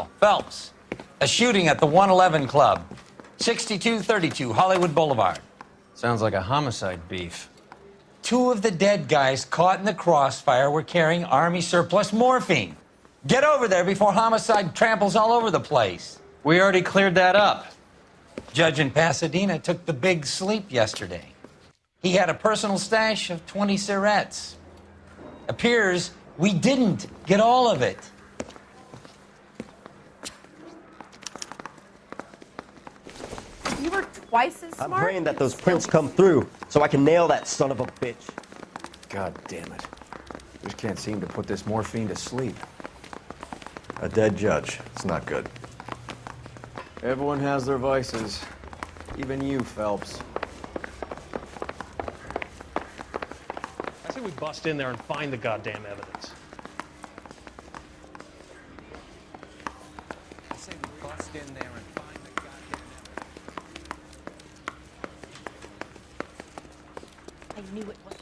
Well, Phelps, a shooting at the 111 Club, 6232 Hollywood Boulevard. Sounds like a homicide beef. Two of the dead guys caught in the crossfire were carrying Army surplus morphine. Get over there before homicide tramples all over the place. We already cleared that up. Judge in Pasadena took the big sleep yesterday. He had a personal stash of 20 cigarettes. Appears we didn't get all of it. You were twice as smart. I'm praying that those prints come through so I can nail that son of a bitch. God damn it. Just can't seem to put this morphine to sleep. A dead judge. It's not good. Everyone has their vices. Even you, Phelps. I say we bust in there and find the goddamn evidence. I say we bust in there and find the goddamn evidence. I knew it wasn't.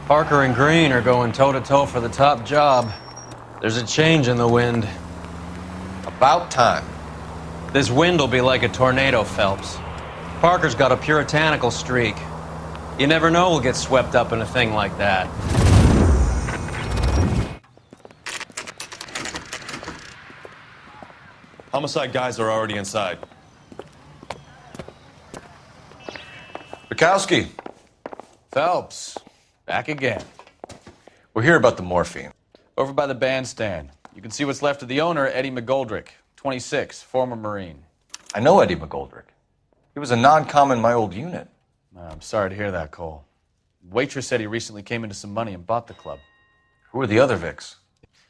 Parker and Green are going toe-to-toe for the top job. There's a change in the wind. About time. This wind will be like a tornado, Phelps. Parker's got a puritanical streak. You never know we'll get swept up in a thing like that. Homicide guys are already inside. Bukowski, Phelps, back again. we're here about the morphine. Over by the bandstand. You can see what's left of the owner, Eddie McGoldrick, 26, former Marine. I know Eddie McGoldrick. He was a non-com in my old unit. I'm sorry to hear that, Cole. Waitress said he recently came into some money and bought the club. Who are the other Vics?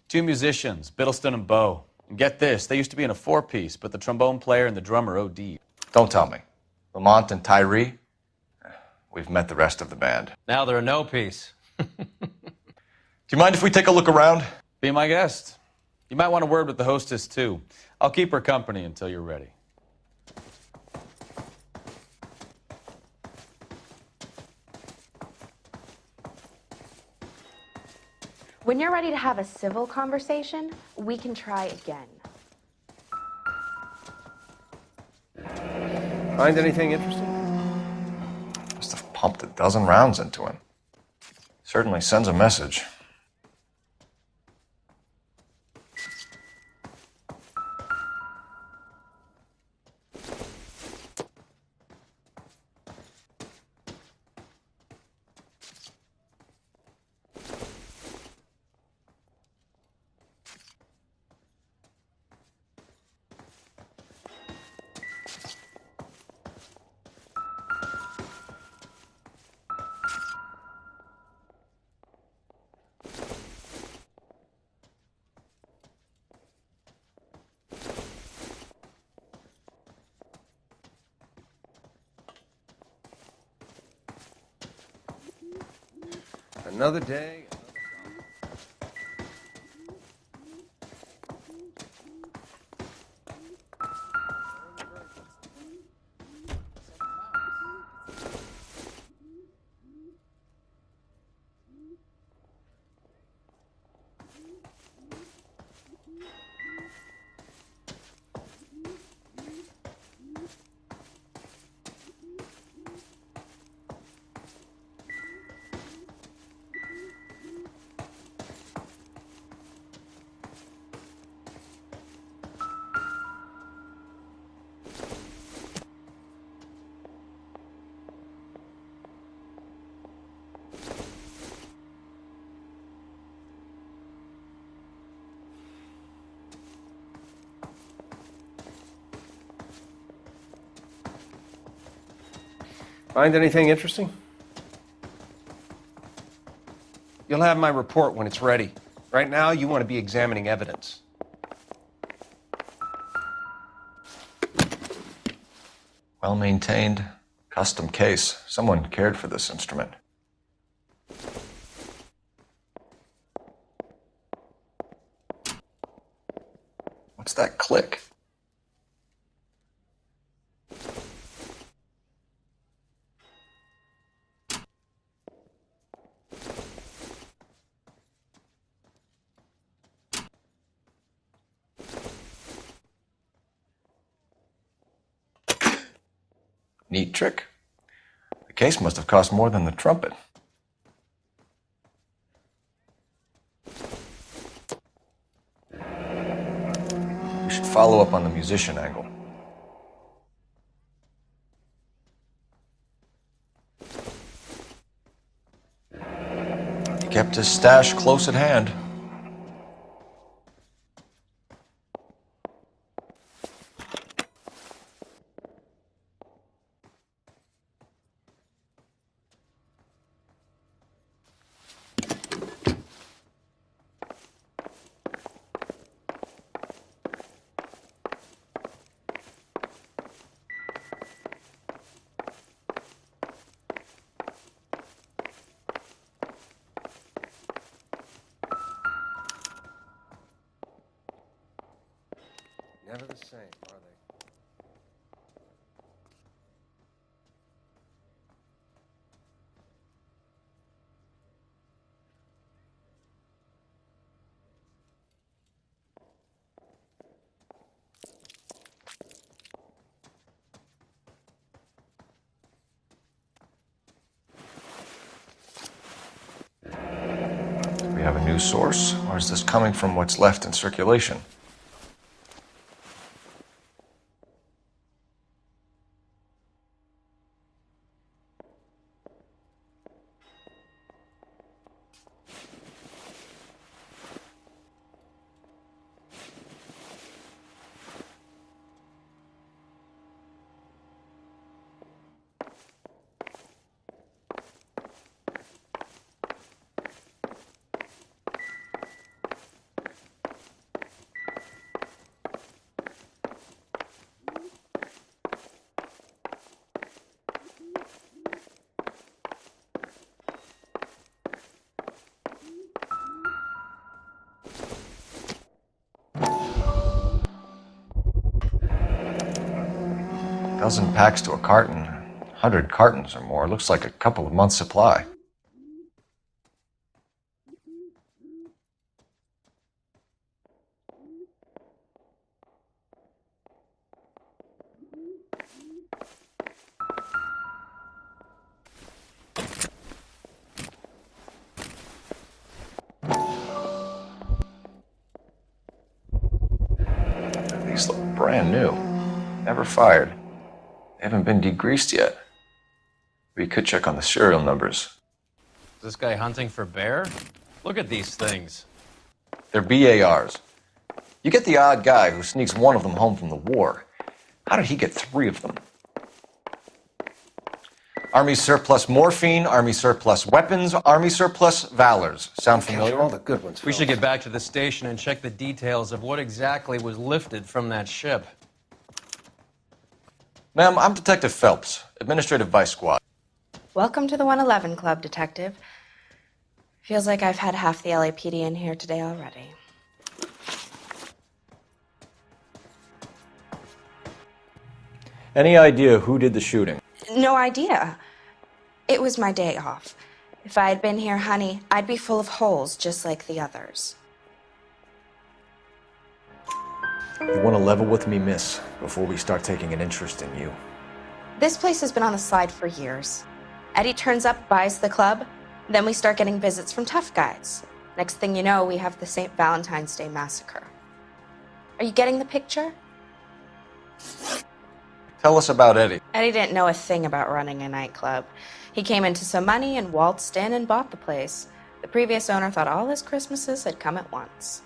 Two musicians, Biddleston and Bo. And get this, they used to be in a four-piece, but the trombone player and the drummer OD'd. Don't tell me. Lamont and Tyree? We've met the rest of the band. Now they're a no-piece. Do you mind if we take a look around? Be my guest. You might want a word with the hostess, too. I'll keep her company until you're ready. When you're ready to have a civil conversation, we can try again. Find anything interesting? Must have pumped a dozen rounds into him. Certainly sends a message. Another day. Find anything interesting? You'll have my report when it's ready. Right now, you want to be examining evidence. Well-maintained, custom case. Someone cared for this instrument. What's that click? Neat trick. The case must have cost more than the trumpet. We should follow up on the musician angle. He kept his stash close at hand. Never the same, are they? Do we have a new source, or is this coming from what's left in circulation? Dozen packs to a carton, 100 cartons or more. Looks like a couple of months' supply. These look brand new. Never fired. They haven't been degreased yet. We could check on the serial numbers. Is this guy hunting for bear? Look at these things. They're BARs. You get the odd guy who sneaks one of them home from the war. How did he get 3 of them? Army surplus morphine, Army surplus weapons, Army surplus valors. Sound familiar? Capture all the good ones. We should get back to the station and check the details of what exactly was lifted from that ship. Ma'am, I'm Detective Phelps, Administrative Vice Squad. Welcome to the 111 Club, Detective. Feels like I've had half the LAPD in here today already. Any idea who did the shooting? No idea. It was my day off. If I had been here, honey, I'd be full of holes just like the others. You want to level with me, miss, before we start taking an interest in you. This place has been on the slide for years. Eddie turns up, buys the club, then we start getting visits from tough guys. Next thing you know, we have the St. Valentine's Day massacre. Are you getting the picture? Tell us about Eddie. Eddie didn't know a thing about running a nightclub. He came into some money and waltzed in and bought the place. The previous owner thought all his Christmases had come at once.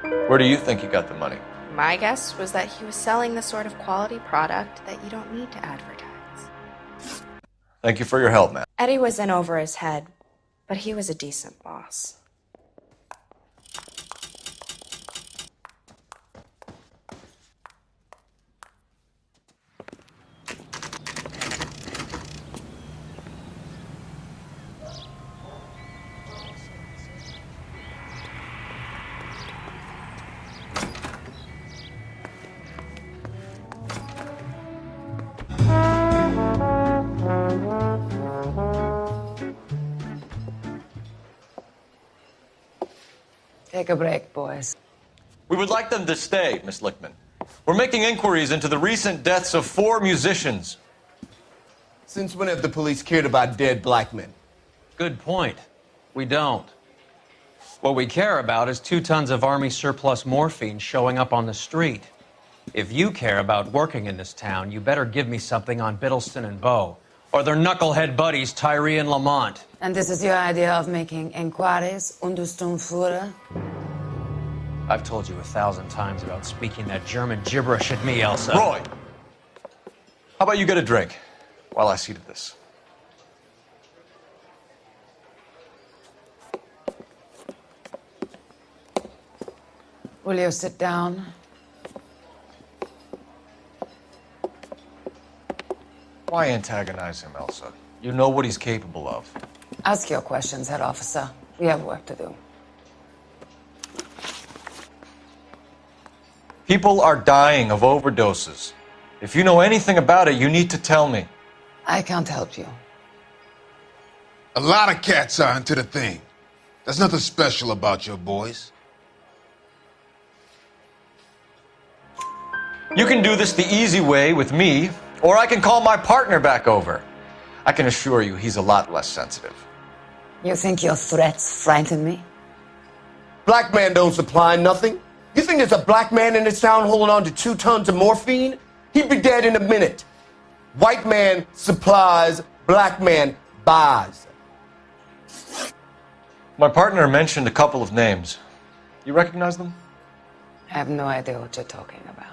Where do you think he got the money? My guess was that he was selling the sort of quality product that you don't need to advertise. Thank you for your help, ma'am. Eddie was in over his head, but he was a decent boss. Take a break, boys. We would like them to stay, Miss Lickman. We're making inquiries into the recent deaths of 4 musicians. Since when have the police cared about dead black men? Good point. We don't. What we care about is 2 tons of Army surplus morphine showing up on the street. If you care about working in this town, you better give me something on Biddleston and Bow, or their knucklehead buddies Tyree and Lamont. And this is your idea of making inquiries, Untersturmführer? I've told you 1,000 times about speaking that German gibberish at me, Elsa. Roy! How about you get a drink while I see to this? Will you sit down? Why antagonize him, Elsa? You know what he's capable of. Ask your questions, head officer. We have work to do. People are dying of overdoses. If you know anything about it, you need to tell me. I can't help you. A lot of cats are into the thing. There's nothing special about your boys. You can do this the easy way with me, or I can call my partner back over. I can assure you he's a lot less sensitive. You think your threats frighten me? Black man don't supply nothing. You think there's a black man in this town holding on to 2 tons of morphine? He'd be dead in a minute. White man supplies, black man buys. My partner mentioned a couple of names. You recognize them? I have no idea what you're talking about.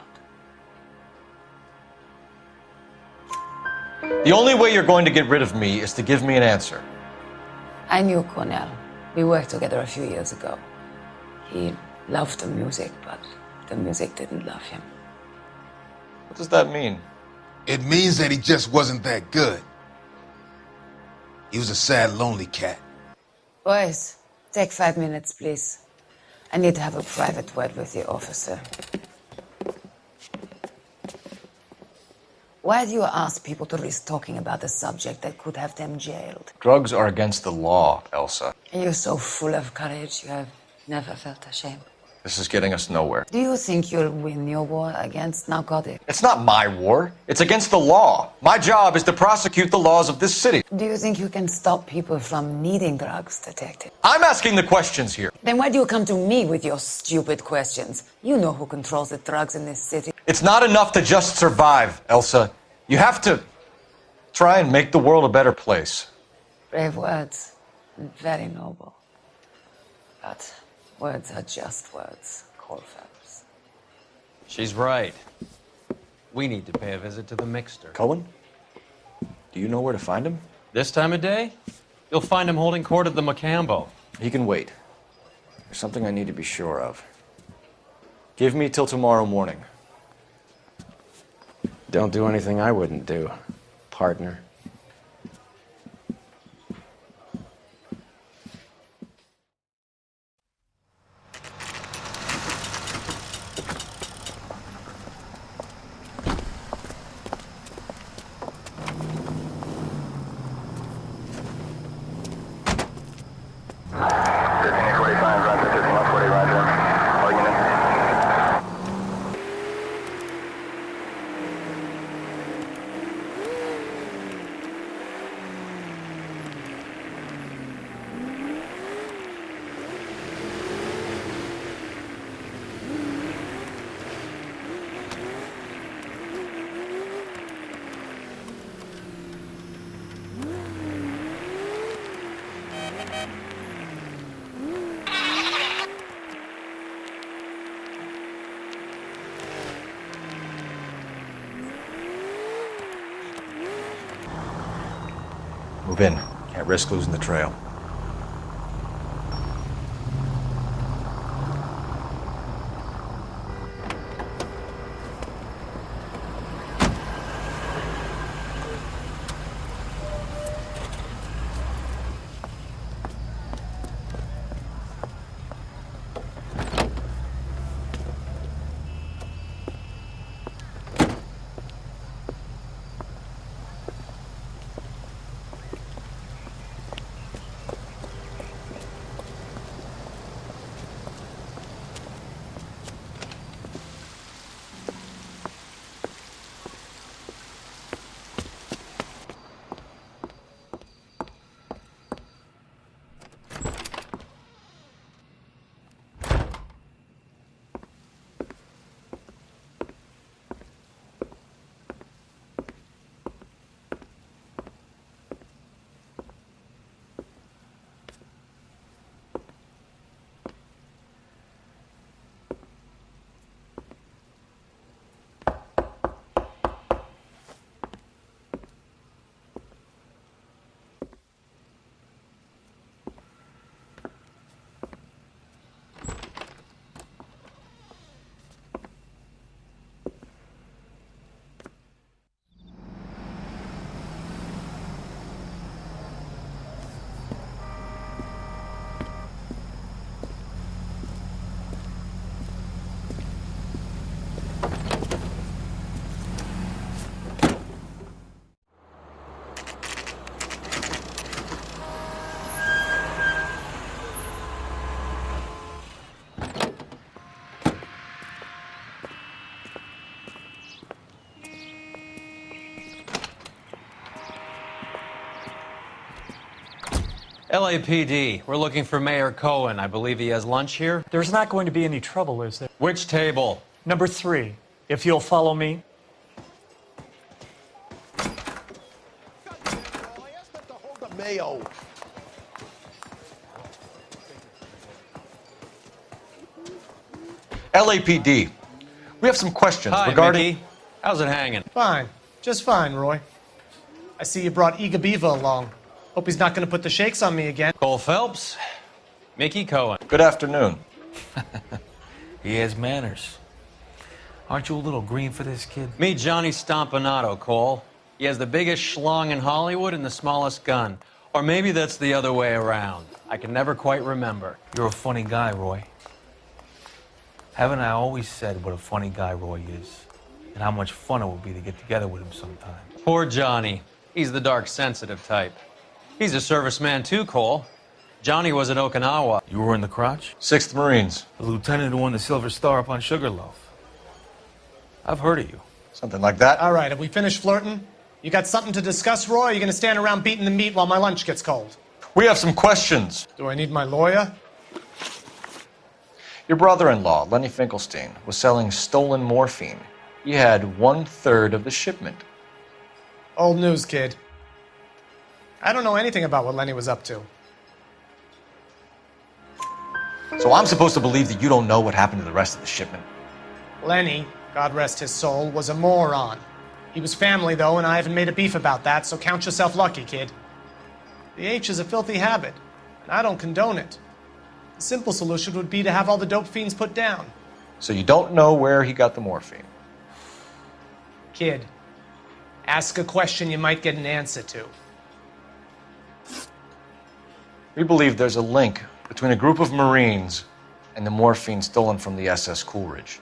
The only way you're going to get rid of me is to give me an answer. I knew Cornell. We worked together a few years ago. He loved the music, but the music didn't love him. What does that mean? It means that he just wasn't that good. He was a sad, lonely cat. Boys, take 5 minutes, please. I need to have a private word with the officer. Why do you ask people to risk talking about a subject that could have them jailed? Drugs are against the law, Elsa. And you're so full of courage, you have never felt ashamed. This is getting us nowhere. Do you think you'll win your war against narcotics? It's not my war. It's against the law. My job is to prosecute the laws of this city. Do you think you can stop people from needing drugs, detective? I'm asking the questions here. Then why do you come to me with your stupid questions? You know who controls the drugs in this city. It's not enough to just survive, Elsa. You have to try and make the world a better place. Brave words, and very noble. But words are just words, Colfax. She's right. We need to pay a visit to the mixer. Cohen? Do you know where to find him? This time of day, you'll find him holding court at the Macambo. He can wait. There's something I need to be sure of. Give me till tomorrow morning. Don't do anything I wouldn't do, partner. Move in. Can't risk losing the trail. LAPD, we're looking for Mayor Cohen. I believe he has lunch here. There's not going to be any trouble, is there? Which table? Number 3, if you'll follow me. Mayo. LAPD, we have some questions Hi, regarding... Mickey. How's it hanging? Fine. Just fine, Roy. I see you brought Eager Beaver along. Hope he's not going to put the shakes on me again. Cole Phelps, Mickey Cohen. Good afternoon. He has manners. Aren't you a little green for this kid? Meet Johnny Stompanato, Cole. He has the biggest schlong in Hollywood and the smallest gun. Or maybe that's the other way around. I can never quite remember. You're a funny guy, Roy. Haven't I always said what a funny guy Roy is? And how much fun it would be to get together with him sometime. Poor Johnny. He's the dark, sensitive type. He's a serviceman too, Cole. Johnny was at Okinawa. You were in the crotch? 6th Marines. The lieutenant who won the Silver Star up on Sugarloaf. I've heard of you. Something like that. All right, have we finished flirting? You got something to discuss, Roy, or are you going to stand around beating the meat while my lunch gets cold? We have some questions. Do I need my lawyer? Your brother-in-law, Lenny Finkelstein, was selling stolen morphine. He had 1/3 of the shipment. Old news, kid. I don't know anything about what Lenny was up to. So I'm supposed to believe that you don't know what happened to the rest of the shipment? Lenny, God rest his soul, was a moron. He was family, though, and I haven't made a beef about that, so count yourself lucky, kid. The H is a filthy habit, and I don't condone it. The simple solution would be to have all the dope fiends put down. So you don't know where he got the morphine? Kid, ask a question you might get an answer to. We believe there's a link between a group of Marines and the morphine stolen from the SS Coolidge.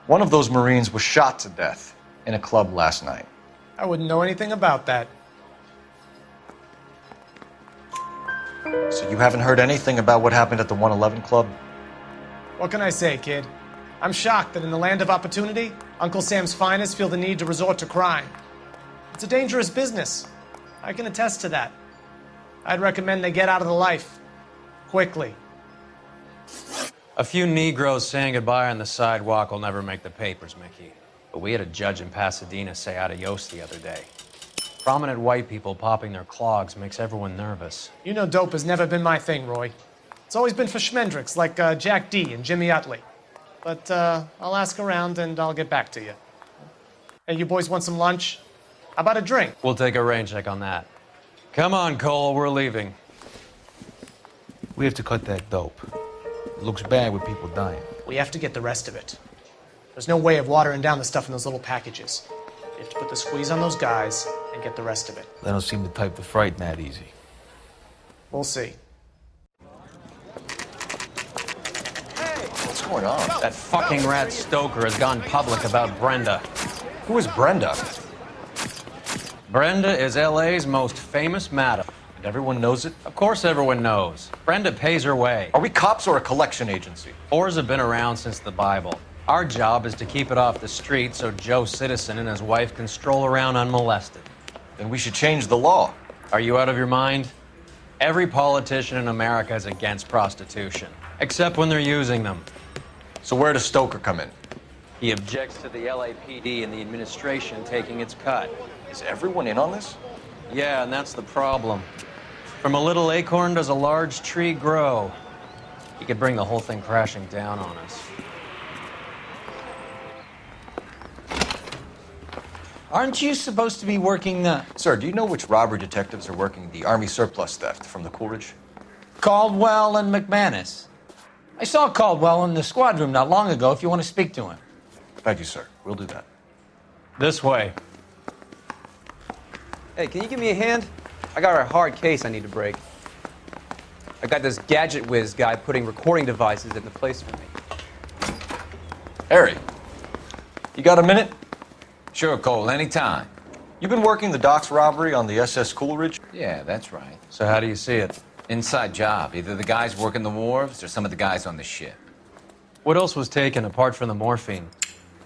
One of those Marines was shot to death in a club last night. I wouldn't know anything about that. So you haven't heard anything about what happened at the 111 Club? What can I say, kid? I'm shocked that in the land of opportunity, Uncle Sam's finest feel the need to resort to crime. It's a dangerous business. I can attest to that. I'd recommend they get out of the life. Quickly. A few Negroes saying goodbye on the sidewalk will never make the papers, Mickey. But we had a judge in Pasadena say adios the other day. Prominent white people popping their clogs makes everyone nervous. You know dope has never been my thing, Roy. It's always been for schmendricks like Jack D. and Jimmy Utley. But I'll ask around and I'll get back to you. Hey, you boys want some lunch? How about a drink? We'll take a rain check on that. Come on, Cole, we're leaving. We have to cut that dope. It looks bad with people dying. We have to get the rest of it. There's no way of watering down the stuff in those little packages. You have to put the squeeze on those guys and get the rest of it. They don't seem the type to frighten that easy. We'll see. What's going on? That fucking rat Stoker has gone public about Brenda. Who is Brenda? Brenda is LA's most famous madam. And everyone knows it? Of course everyone knows. Brenda pays her way. Are we cops or a collection agency? Whores have been around since the Bible. Our job is to keep it off the street so Joe Citizen and his wife can stroll around unmolested. Then we should change the law. Are you out of your mind? Every politician in America is against prostitution, except when they're using them. So where does Stoker come in? He objects to the LAPD and the administration taking its cut. Is everyone in on this? Yeah, and that's the problem. From a little acorn does a large tree grow. He could bring the whole thing crashing down on us. Aren't you supposed to be working the... Sir, do you know which robbery detectives are working the Army surplus theft from the Coolidge? Caldwell and McManus. I saw Caldwell in the squad room not long ago if you want to speak to him. Thank you, sir. We'll do that. This way. Hey, can you give me a hand? I got a hard case I need to break. I got this gadget whiz guy putting recording devices in the place for me. Harry, you got a minute? Sure, Cole, anytime. You've been working the docks robbery on the SS Coolidge? Yeah, that's right. So how do you see it? Inside job. Either the guys working the wharves or some of the guys on the ship. What else was taken apart from the morphine?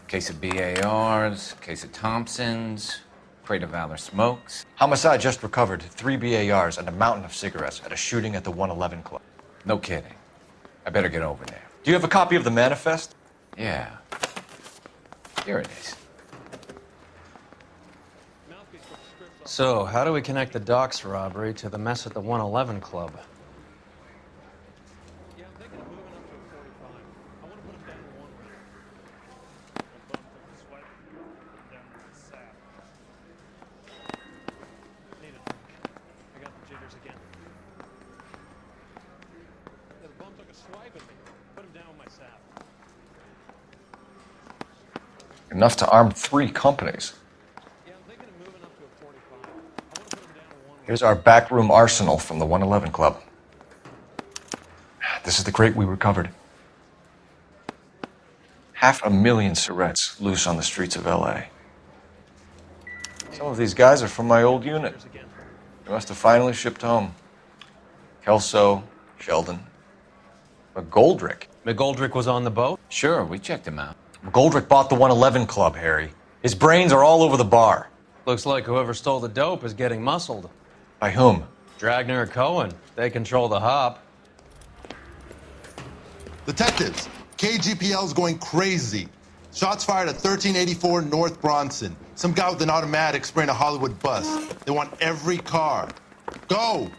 Case of BARs, case of Thompsons. Crate of Valor smokes. Homicide just recovered 3 BARs and a mountain of cigarettes at a shooting at the 111 Club. No kidding. I better get over there. Do you have a copy of the manifest? Yeah. Here it is. So, how do we connect the docks robbery to the mess at the 111 Club? Enough to arm 3 companies. Here's our backroom arsenal from the 111 Club. This is the crate we recovered. 500,000 cigarettes loose on the streets of LA. Some of these guys are from my old unit. They must have finally shipped home. Kelso, Sheldon, McGoldrick. McGoldrick was on the boat? Sure, we checked him out. McGoldrick bought the 111 Club, Harry. His brains are all over the bar. Looks like whoever stole the dope is getting muscled. By whom? Dragner or Cohen. They control the hop. Detectives, KGPL's going crazy. Shots fired at 1384 North Bronson. Some guy with an automatic spraying a Hollywood bus. They want every car. Go!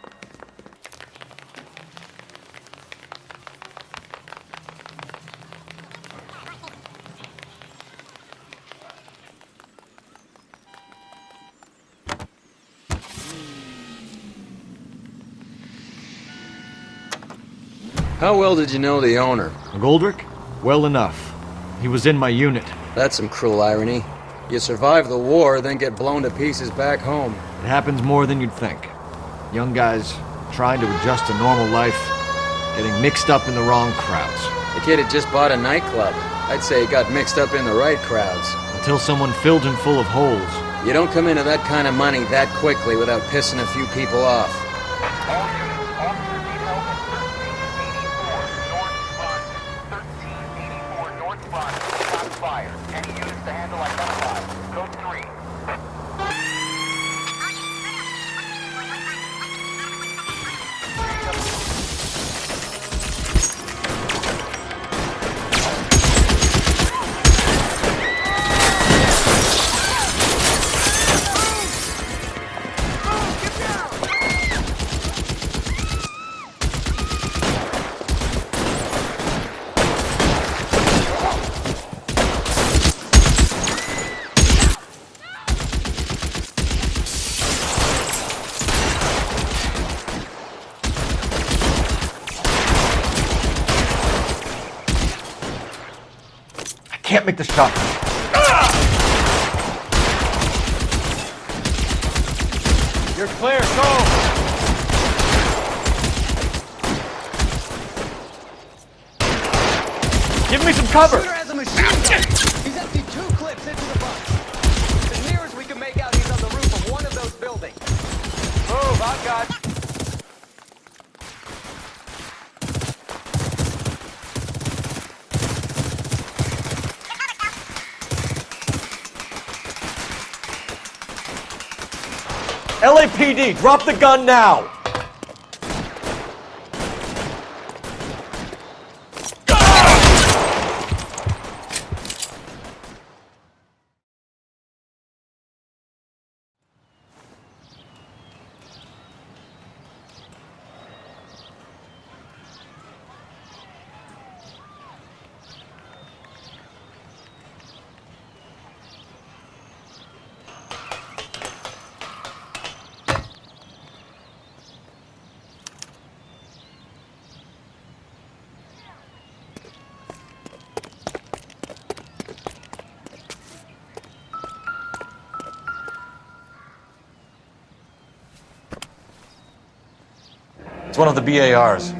How well did you know the owner? McGoldrick? Well enough. He was in my unit. That's some cruel irony. You survive the war, then get blown to pieces back home. It happens more than you'd think. Young guys trying to adjust to normal life, getting mixed up in the wrong crowds. The kid had just bought a nightclub. I'd say he got mixed up in the right crowds. Until someone filled him full of holes. You don't come into that kind of money that quickly without pissing a few people off. Can't make the shot. You're clear, go! Give me some cover! Shooter has a machine gun. He's emptied 2 clips into the bunch. As near as we can make out, he's on the roof of one of those buildings. Move, on God. LAPD, drop the gun now! It's one of the BARs.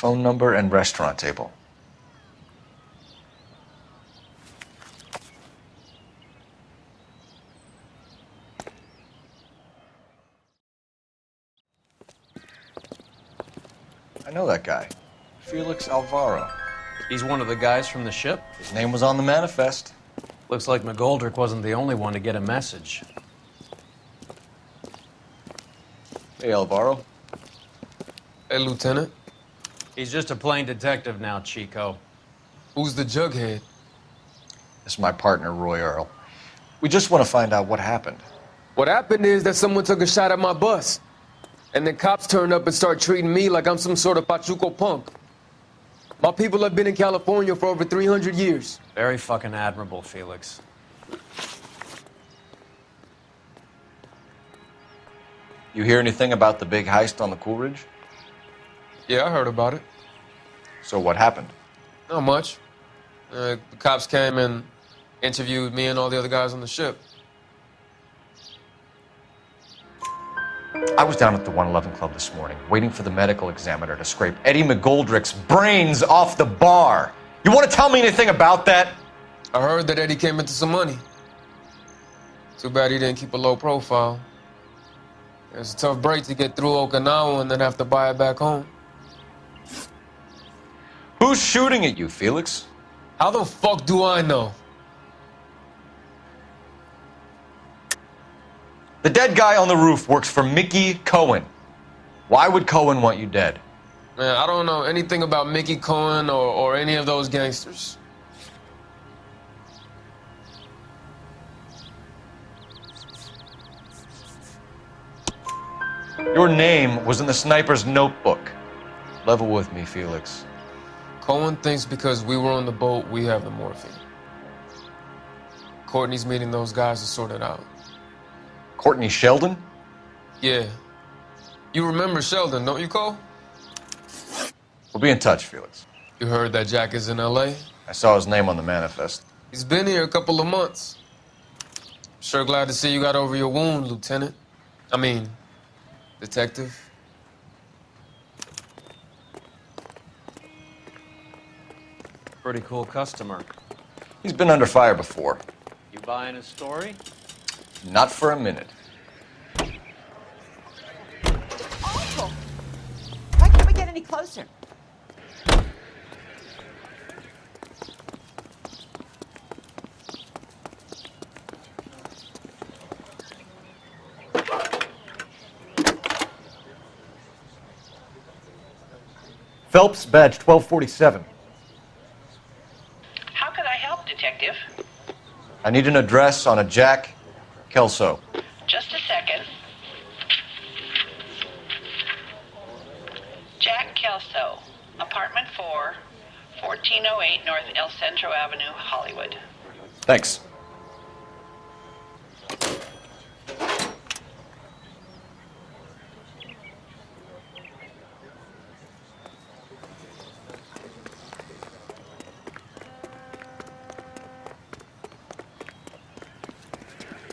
Phone number and restaurant table. I know that guy. Felix Alvaro. He's one of the guys from the ship? His name was on the manifest. Looks like McGoldrick wasn't the only one to get a message. Hey, Alvaro. Hey, Lieutenant. He's just a plain detective now, Chico. Who's the jughead? This is my partner, Roy Earl. We just want to find out what happened. What happened is that someone took a shot at my bus. And then cops turned up and start treating me like I'm some sort of Pachuco punk. My people have been in California for over 300 years. Very fucking admirable, Felix. You hear anything about the big heist on the Coolidge? Yeah, I heard about it. So what happened? Not much. The cops came and interviewed me and all the other guys on the ship. I was down at the 111 Club this morning, waiting for the medical examiner to scrape Eddie McGoldrick's brains off the bar. You want to tell me anything about that? I heard that Eddie came into some money. Too bad he didn't keep a low profile. It's a tough break to get through Okinawa and then have to buy it back home. Who's shooting at you, Felix? How the fuck do I know? The dead guy on the roof works for Mickey Cohen. Why would Cohen want you dead? Man, I don't know anything about Mickey Cohen or any of those gangsters. Your name was in the sniper's notebook. Level with me, Felix. Cohen thinks because we were on the boat, we have the morphine. Courtney's meeting those guys to sort it out. Courtney Sheldon? Yeah. You remember Sheldon, don't you, Cole? We'll be in touch, Felix. You heard that Jack is in L.A.? I saw his name on the manifest. He's been here a couple of months. Sure glad to see you got over your wound, Lieutenant. I mean, Detective. Pretty cool customer. He's been under fire before. You buying his story? Not for a minute. Awful. Why can't we get any closer? Phelps, badge 1247. How can I help, Detective? I need an address on a Jack Kelso. Just a second. Jack Kelso, apartment 4, 1408 North El Centro Avenue, Hollywood. Thanks.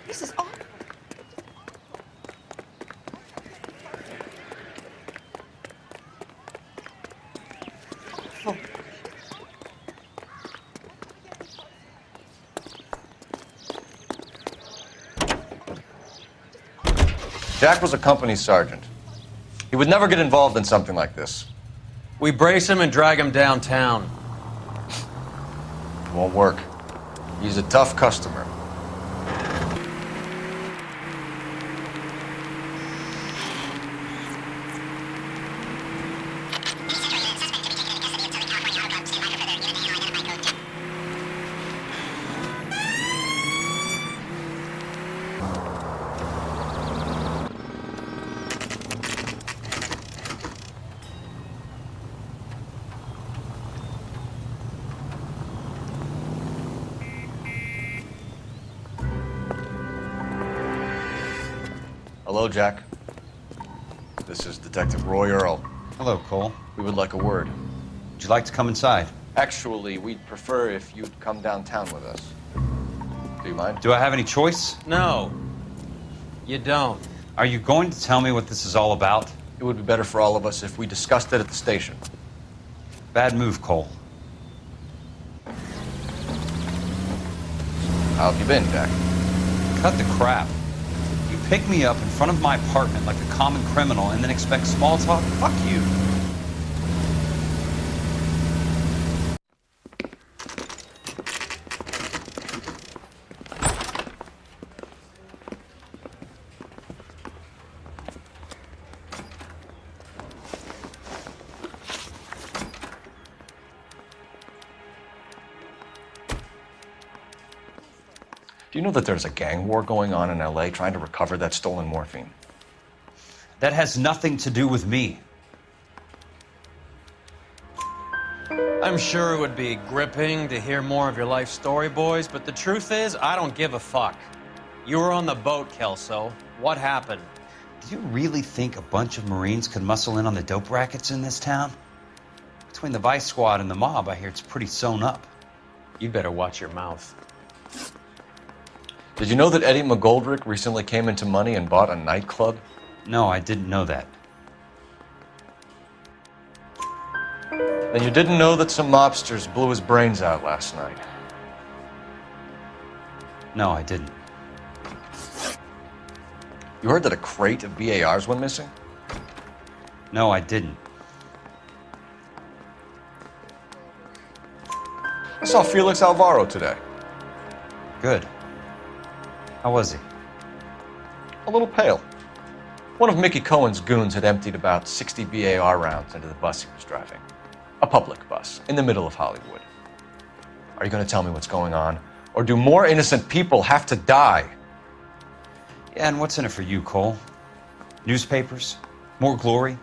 This is awful. Awful. Jack was a company sergeant. He would never get involved in something like this. We brace him and drag him downtown. It won't work. He's a tough customer. Hello, Jack. This is Detective Roy Earl. Hello, Cole. We would like a word. Would you like to come inside? Actually, we'd prefer if you'd come downtown with us. Do you mind? Do I have any choice? No, you don't. Are you going to tell me what this is all about? It would be better for all of us if we discussed it at the station. Bad move, Cole. How have you been, Jack? Cut the crap. You pick me up in front of my apartment like a common criminal and then expect small talk? Fuck you. Do you know that there's a gang war going on in LA trying to recover that stolen morphine? That has nothing to do with me. I'm sure it would be gripping to hear more of your life story, boys, but the truth is, I don't give a fuck. You were on the boat, Kelso. What happened? Do you really think a bunch of Marines could muscle in on the dope rackets in this town? Between the Vice Squad and the mob, I hear it's pretty sewn up. You better watch your mouth. Did you know that Eddie McGoldrick recently came into money and bought a nightclub? No, I didn't know that. Then you didn't know that some mobsters blew his brains out last night? No, I didn't. You heard that a crate of BARs went missing? No, I didn't. I saw Felix Alvaro today. Good. How was he? A little pale. One of Mickey Cohen's goons had emptied about 60 BAR rounds into the bus he was driving. A public bus, in the middle of Hollywood. Are you going to tell me what's going on? Or do more innocent people have to die? Yeah, and what's in it for you, Cole? Newspapers? More glory?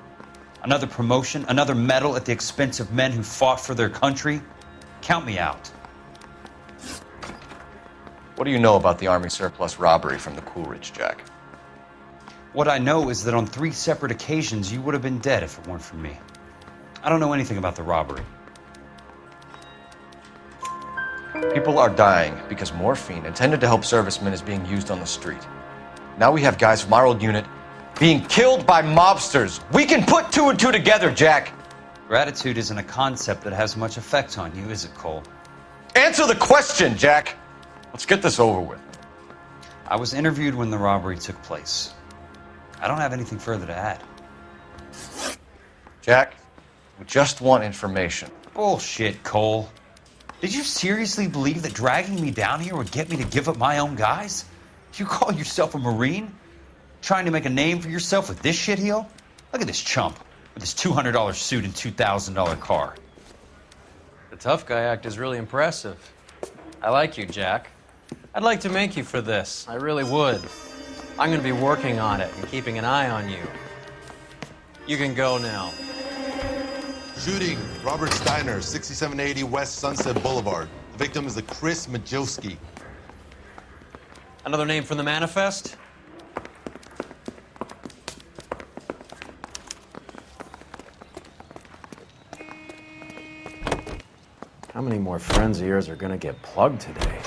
Another promotion? Another medal at the expense of men who fought for their country? Count me out. What do you know about the Army surplus robbery from the Coolidge, Jack? What I know is that on 3 separate occasions you would have been dead if it weren't for me. I don't know anything about the robbery. People are dying because morphine intended to help servicemen is being used on the street. Now we have guys from our old unit being killed by mobsters. We can put 2 and 2 together, Jack. Gratitude isn't a concept that has much effect on you, is it, Cole? Answer the question, Jack. Let's get this over with. I was interviewed when the robbery took place. I don't have anything further to add. Jack, we just want information. Bullshit, Cole. Did you seriously believe that dragging me down here would get me to give up my own guys? You call yourself a Marine? Trying to make a name for yourself with this shitheel? Look at this chump with his $200 suit and $2,000 car. The tough guy act is really impressive. I like you, Jack. I'd like to make you for this. I really would. I'm going to be working on it and keeping an eye on you. You can go now. Shooting, Robert Steiner, 6780 West Sunset Boulevard. The victim is a Chris Majowski. Another name from the manifest? How many more friends of yours are gonna get plugged today?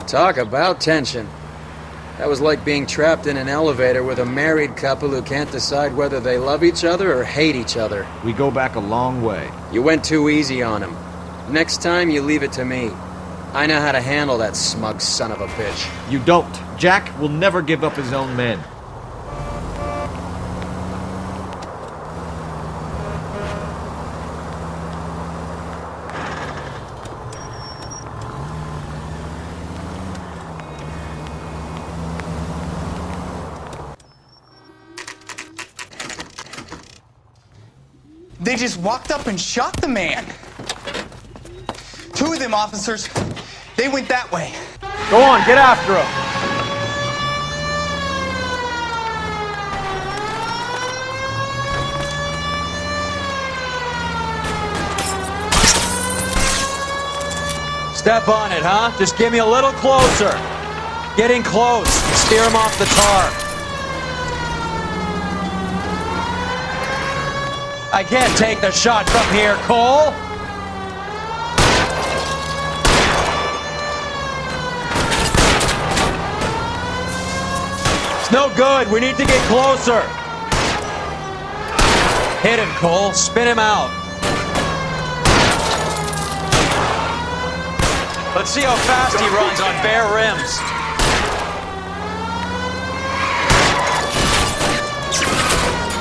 Talk about tension. That was like being trapped in an elevator with a married couple who can't decide whether they love each other or hate each other. We go back a long way. You went too easy on him. Next time, you leave it to me. I know how to handle that smug son of a bitch. You don't. Jack will never give up his own men. They just walked up and shot the man. 2 of them officers, they went that way. Go on, get after him. Step on it, huh? Just get me a little closer. Get in close. Steer him off the tar. I can't take the shot from here, Cole. It's no good. We need to get closer. Hit him, Cole. Spin him out. Let's see how fast he runs on bare rims.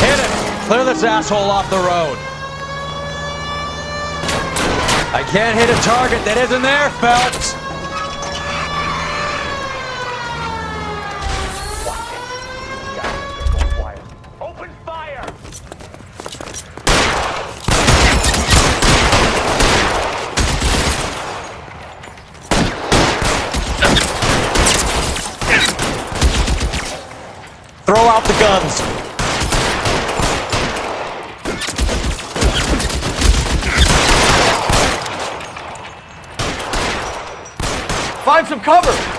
Hit him. Clear this asshole off the road. I can't hit a target that isn't there, Phelps. Open fire! Throw out the guns. Find some cover!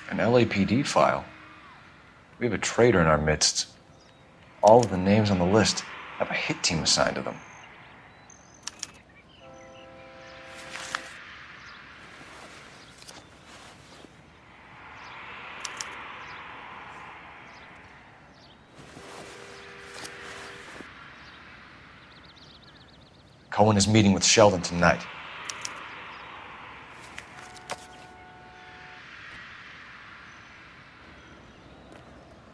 An LAPD file? We have a traitor in our midst. All of the names on the list have a hit team assigned to them. Cohen is meeting with Sheldon tonight.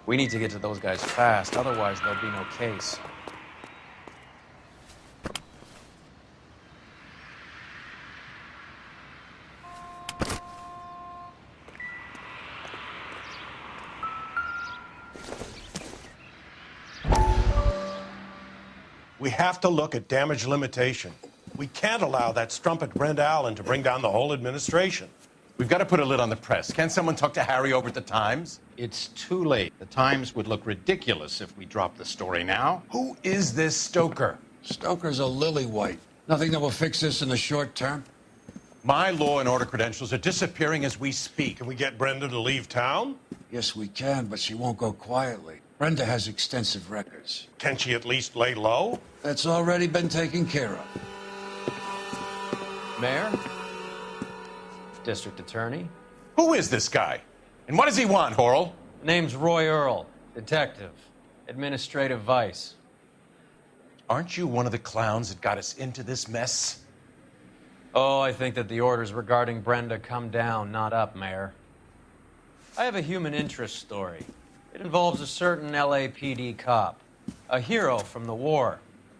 We need to get to those guys fast, otherwise there'll be no case. We have to look at damage limitation. We can't allow that strumpet Brent Allen to bring down the whole administration. We've got to put a lid on the press. Can't someone talk to Harry over at the Times? It's too late. The Times would look ridiculous if we dropped the story now. Who is this Stoker? Stoker's a lily-white. Nothing that will fix this in the short term. My law and order credentials are disappearing as we speak. Can we get Brenda to leave town? Yes, we can, but she won't go quietly. Brenda has extensive records. Can she at least lay low? That's already been taken care of. Mayor? District Attorney? Who is this guy? And what does he want, Horrell? Name's Roy Earl, detective, administrative vice. Aren't you one of the clowns that got us into this mess? Oh, I think that the orders regarding Brenda come down, not up, Mayor. I have a human interest story. It involves a certain LAPD cop, a hero from the war,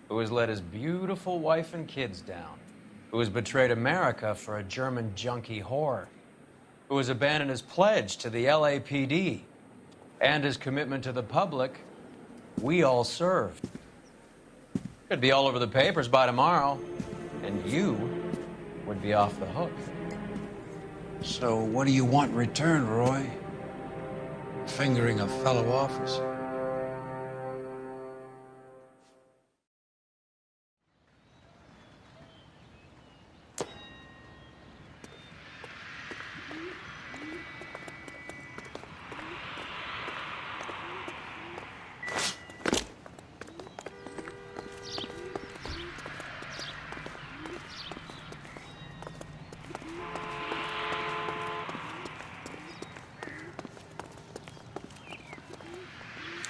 who has let his beautiful wife and kids down, who has betrayed America for a German junkie whore, who has abandoned his pledge to the LAPD and his commitment to the public we all served. Could be all over the papers by tomorrow, and you would be off the hook. So what do you want in return, Roy? Fingering a fellow officer?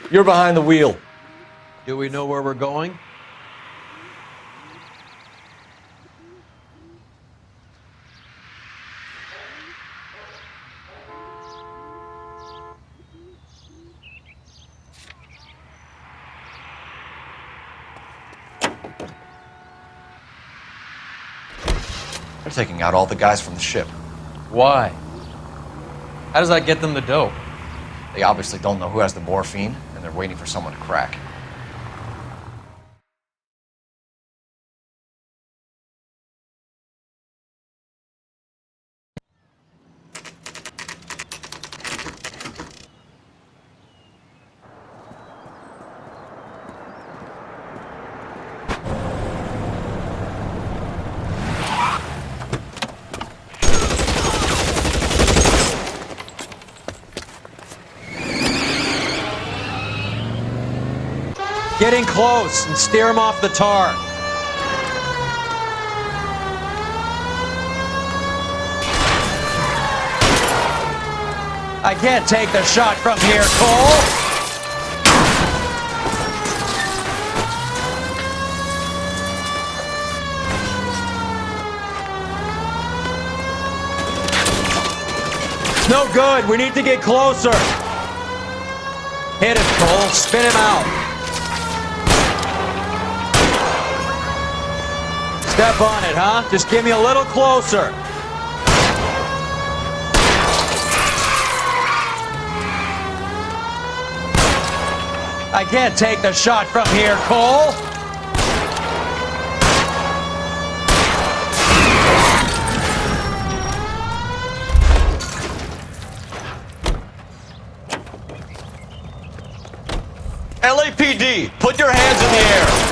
You're behind the wheel. Do we know where we're going? They're taking out all the guys from the ship. Why? How does that get them the dope? They obviously don't know who has the morphine, and they're waiting for someone to crack. Get in close and steer him off the tar. I can't take the shot from here, Cole. No good. We need to get closer. Hit it, Cole. Spin him out. Step on it, huh? Just give me a little closer. I can't take the shot from here, Cole. LAPD, put your hands in the air.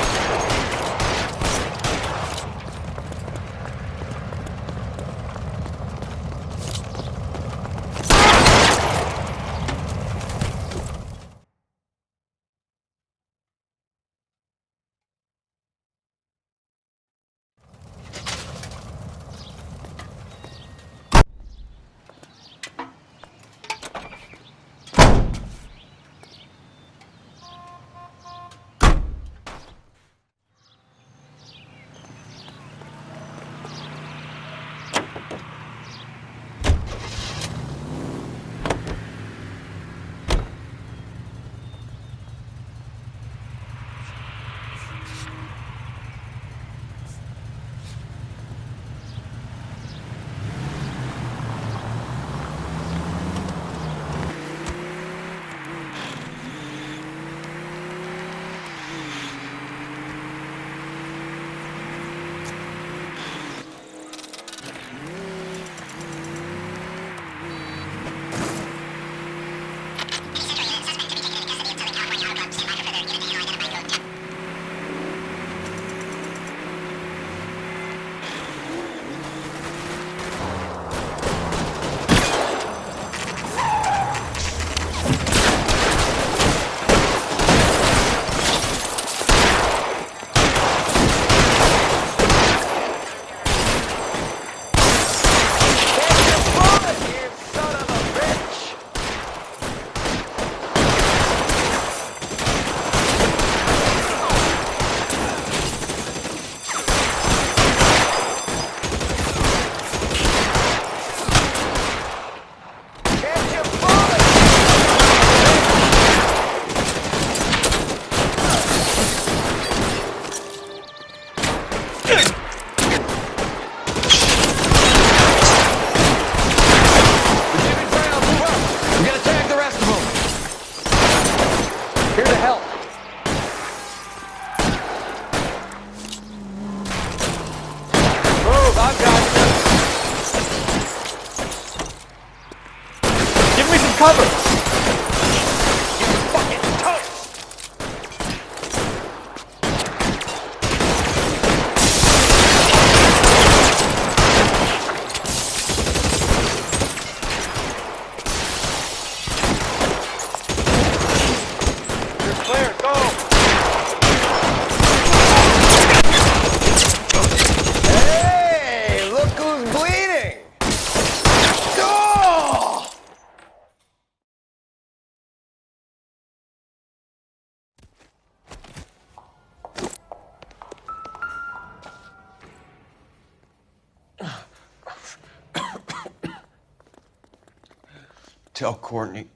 Tell Courtney.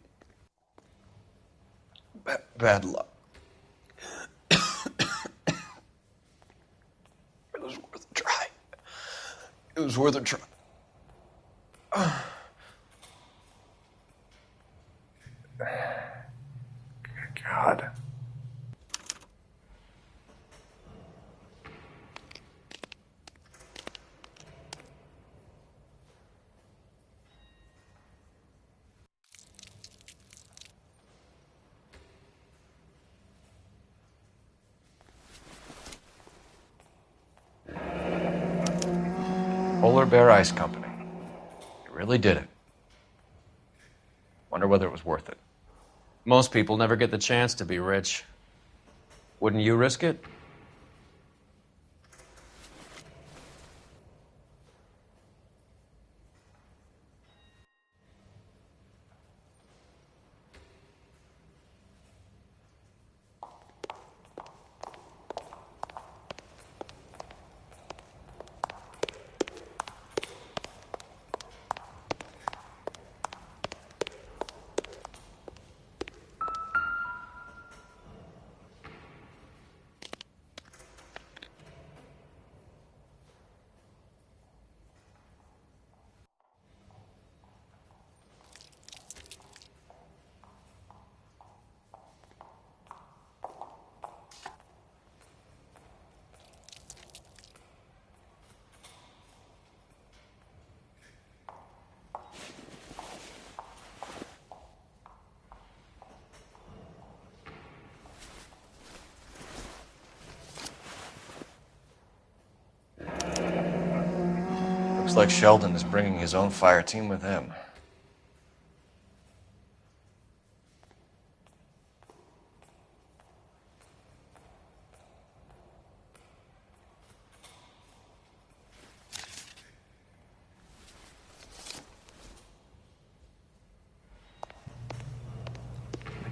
Bad luck. It was worth a try. It It was worth a try. God. Polar Bear Ice Company. You really did it. Wonder whether it was worth it. Most people never get the chance to be rich. Wouldn't you risk it? Looks like Sheldon is bringing his own fire team with him.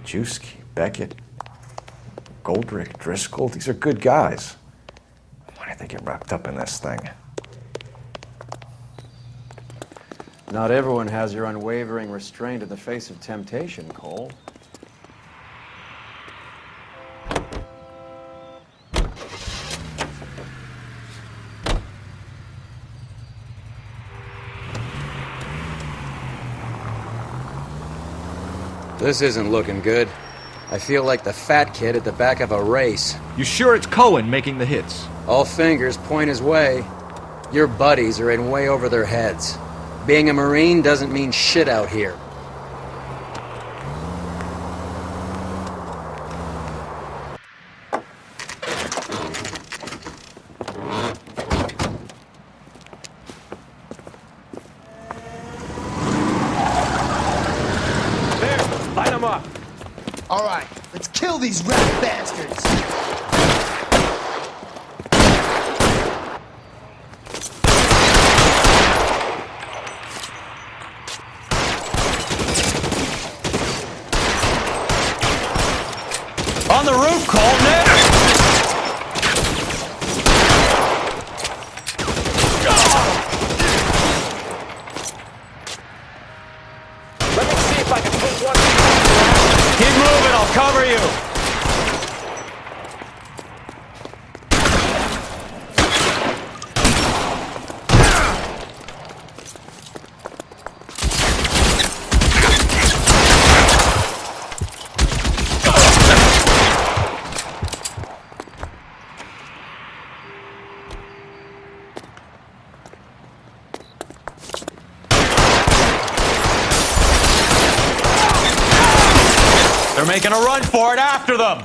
Majewski, Beckett, Goldrick, Driscoll, these are good guys. Why did they get wrapped up in this thing? Not everyone has your unwavering restraint in the face of temptation, Cole. This isn't looking good. I feel like the fat kid at the back of a race. You sure it's Cohen making the hits? All fingers point his way. Your buddies are in way over their heads. Being a Marine doesn't mean shit out here. There, light them up. All right, let's kill these rat bastards. On the roof, Cole, now! Let me see if I can put one. Keep moving, I'll cover you! They're making a run for it after them!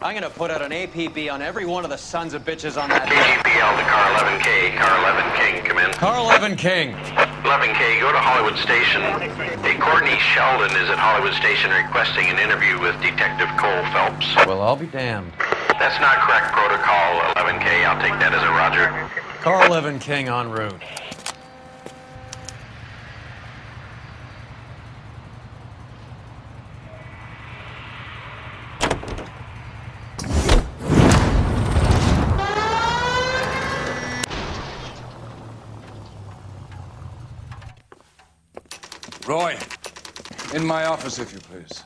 I'm gonna put out an APB on every one of the sons of bitches on that. KGPL to Car 11K. Car 11 King, come in. Car 11 King. 11K, go to Hollywood Station. Hey, Courtney Sheldon is at Hollywood Station requesting an interview with Detective Cole Phelps. Well, I'll be damned. That's not correct protocol, 11K. I'll take that as a roger. Car 11 King en route. Roy, in my office, if you please.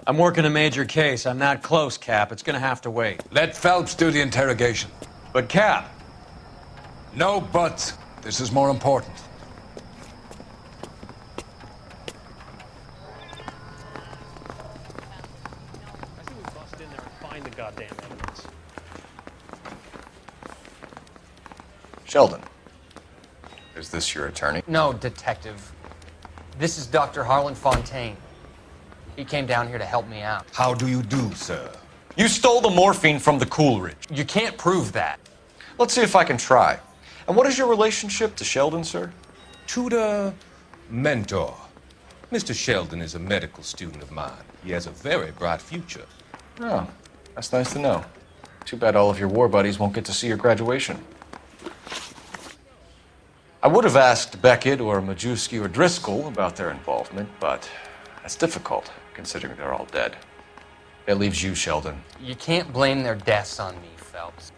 I'm working a major case. I'm not close, Cap. It's gonna have to wait. Let Phelps do the interrogation. But, Cap. No buts. This is more important. I think we bust in there and find the goddamn evidence. Sheldon, is this your attorney? No, Detective. This is Dr. Harlan Fontaine. He came down here to help me out. How do you do, sir? You stole the morphine from the Coolidge. You can't prove that. Let's see if I can try. And what is your relationship to Sheldon, sir? Tutor, mentor. Mr. Sheldon is a medical student of mine. He has a very bright future. Oh, that's nice to know. Too bad all of your war buddies won't get to see your graduation. I would have asked Beckett or Majewski or Driscoll about their involvement, but that's difficult, considering they're all dead. That leaves you, Sheldon. You can't blame their deaths on me, Phelps.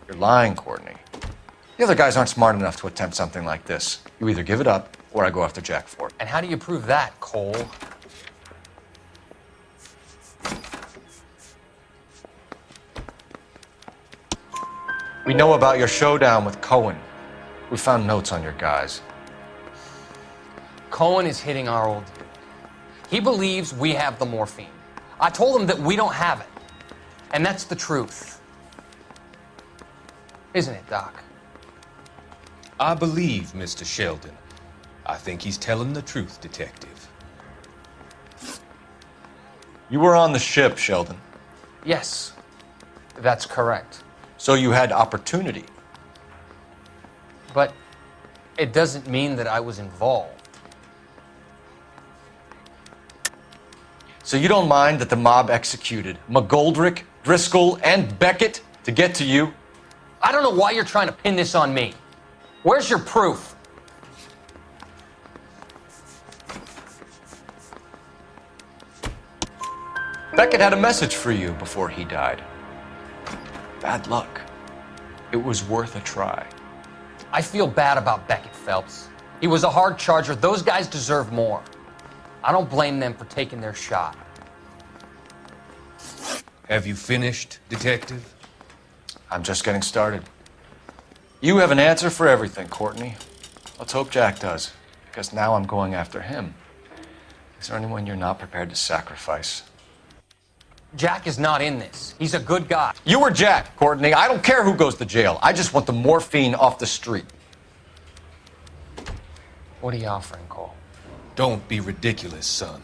You're lying, Courtney. The other guys aren't smart enough to attempt something like this. You either give it up, or I go after Jack for it. And how do you prove that, Cole? We know about your showdown with Cohen. We found notes on your guys. Cohen is hitting our old dude. He believes we have the morphine. I told him that we don't have it. And that's the truth. Isn't it, Doc? I believe Mr. Sheldon. I think he's telling the truth, Detective. You were on the ship, Sheldon. Yes, that's correct. So you had opportunity. But it doesn't mean that I was involved. So you don't mind that the mob executed McGoldrick, Driscoll, and Beckett to get to you? I don't know why you're trying to pin this on me. Where's your proof? Beckett had a message for you before he died. Bad luck. It was worth a try. I feel bad about Beckett, Phelps. He was a hard charger. Those guys deserve more. I don't blame them for taking their shot. Have you finished, Detective? I'm just getting started. You have an answer for everything, Courtney. Let's hope Jack does, because now I'm going after him. Is there anyone you're not prepared to sacrifice? Jack is not in this. He's a good guy. You or Jack, Courtney. I don't care who goes to jail. I just want the morphine off the street. What are you offering, Cole? Don't be ridiculous, son.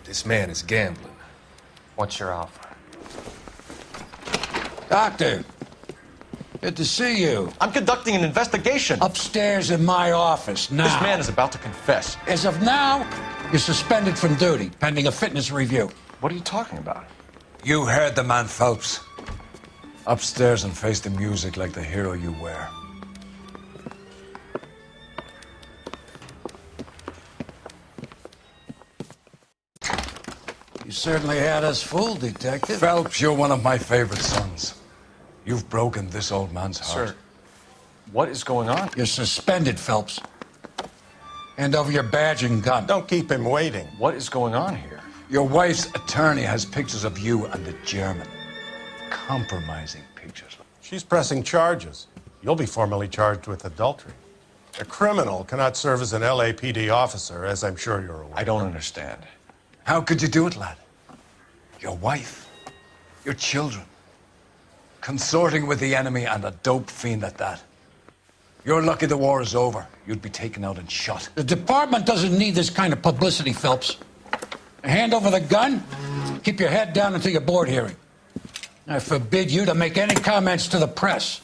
This man is gambling. What's your offer? Doctor, good to see you. I'm conducting an investigation. Upstairs in my office now. This man is about to confess. As of now, you're suspended from duty, pending a fitness review. What are you talking about? You heard the man, Phelps. Upstairs and face the music like the hero you were. You certainly had us fooled, Detective. Phelps, you're one of my favorite sons. You've broken this old man's heart. Sir, what is going on? You're suspended, Phelps. Hand over your badge and gun. Don't keep him waiting. What is going on here? Your wife's attorney has pictures of you and the German. Compromising pictures. She's pressing charges. You'll be formally charged with adultery. A criminal cannot serve as an LAPD officer, as I'm sure you're aware. I don't understand. How could you do it, lad? Your wife, your children, consorting with the enemy and a dope fiend at that. You're lucky the war is over. You'd be taken out and shot. The department doesn't need this kind of publicity, Phelps. Hand over the gun, keep your head down until your board hearing. I forbid you to make any comments to the press.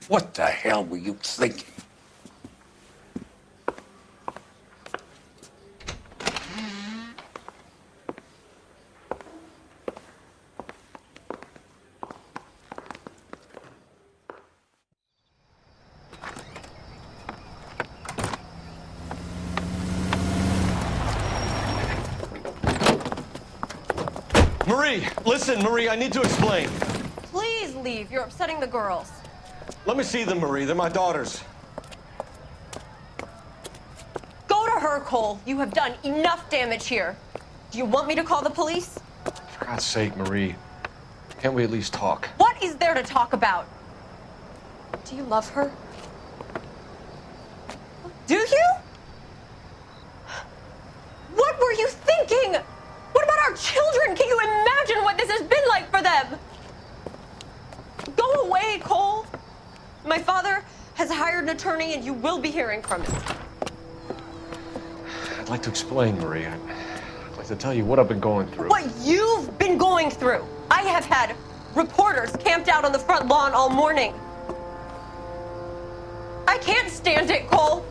What the hell were you thinking? Marie, listen, Marie, I need to explain. Please leave. You're upsetting the girls. Let me see them, Marie. They're my daughters. Go to her, Cole. You have done enough damage here. Do you want me to call the police? For God's sake, Marie. Can't we at least talk? What is there to talk about? Do you love her? Do you? What were you thinking? What about our children? Can you imagine what this has been like for them? Go away, Cole. My father has hired an attorney and you will be hearing from him. I'd like to explain, Marie. I'd like to tell you what I've been going through. What you've been going through. I have had reporters camped out on the front lawn all morning. I can't stand it, Cole.